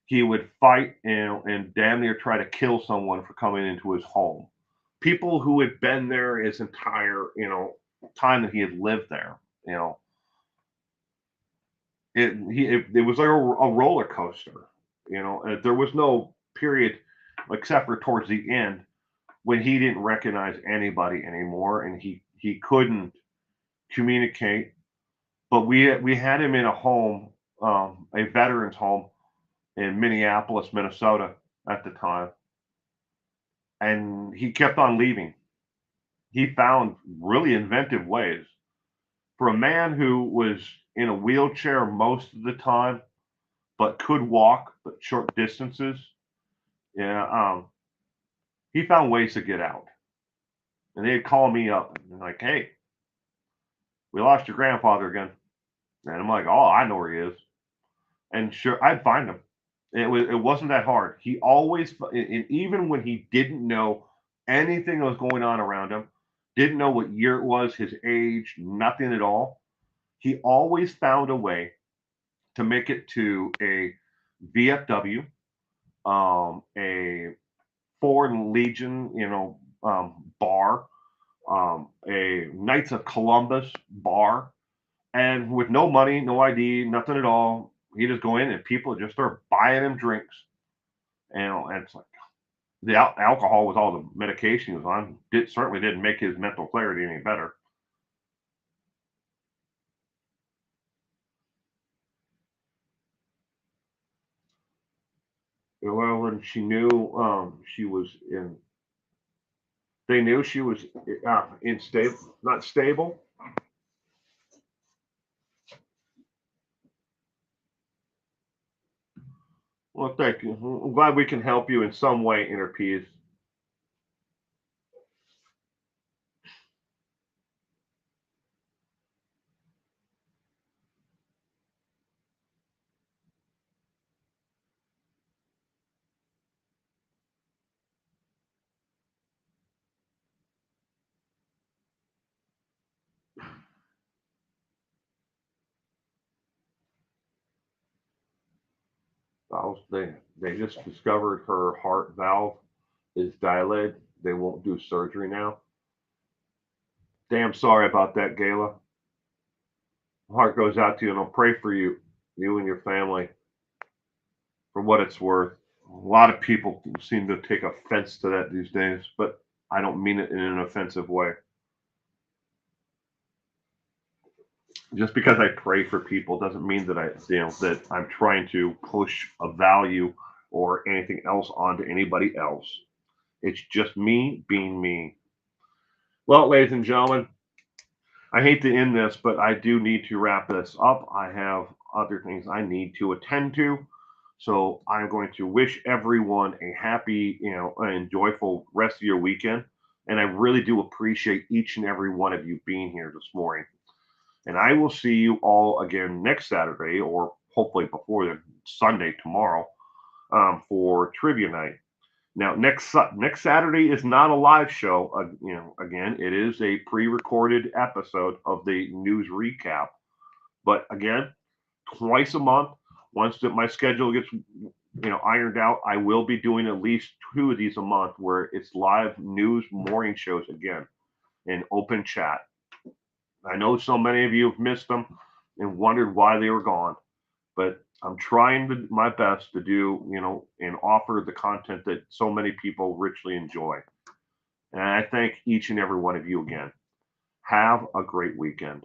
he would fight and damn near try to kill someone for coming into his home. People who had been there his entire, time that he had lived there. You know, it was like a roller coaster. There was no period except for towards the end when he didn't recognize anybody anymore and he couldn't communicate. But we had him in a home, a veterans home in Minneapolis, Minnesota at the time, and he kept on leaving. He found really inventive ways for a man who was in a wheelchair most of the time, but could walk but short distances. Yeah, he found ways to get out, and they'd call me up and like, "Hey, we lost your grandfather again," and I'm like, "Oh, I know where he is," and sure, I'd find him. It wasn't that hard. He always, and even when he didn't know anything that was going on around him, didn't know what year it was, his age, nothing at all. He always found a way to make it to a VFW, a Foreign Legion, bar, a Knights of Columbus bar, and with no money, no ID, nothing at all. He just go in and people just start buying him drinks. And it's like the alcohol with all the medication he was on certainly didn't make his mental clarity any better. well, when she knew she was in, they knew she was unstable, not stable. Well, thank you. I'm glad we can help you in some way, Inner Peace. They just discovered her heart valve is dilated. They won't do surgery now. Damn sorry about that, Gayla. Heart goes out to you, and I'll pray for you, you and your family, for what it's worth. A lot of people seem to take offense to that these days, but I don't mean it in an offensive way. Just because I pray for people doesn't mean that that I'm trying to push a value or anything else onto anybody else. It's just me being me. Well, ladies and gentlemen, I hate to end this, but I do need to wrap this up. I have other things I need to attend to. So I'm going to wish everyone a happy, and joyful rest of your weekend. And I really do appreciate each and every one of you being here this morning. And I will see you all again next Saturday, or hopefully before the Sunday tomorrow, for trivia night. Now, next Saturday is not a live show. Again, it is a pre-recorded episode of the news recap. But again, twice a month, once my schedule gets ironed out, I will be doing at least two of these a month, where it's live news morning shows again in open chat. I know so many of you have missed them and wondered why they were gone, but I'm trying my best to do, and offer the content that so many people richly enjoy. And I thank each and every one of you again. Have a great weekend.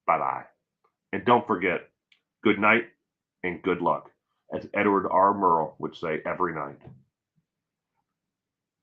Bye bye. And don't forget, good night and good luck, as Edward R. Murrow would say every night.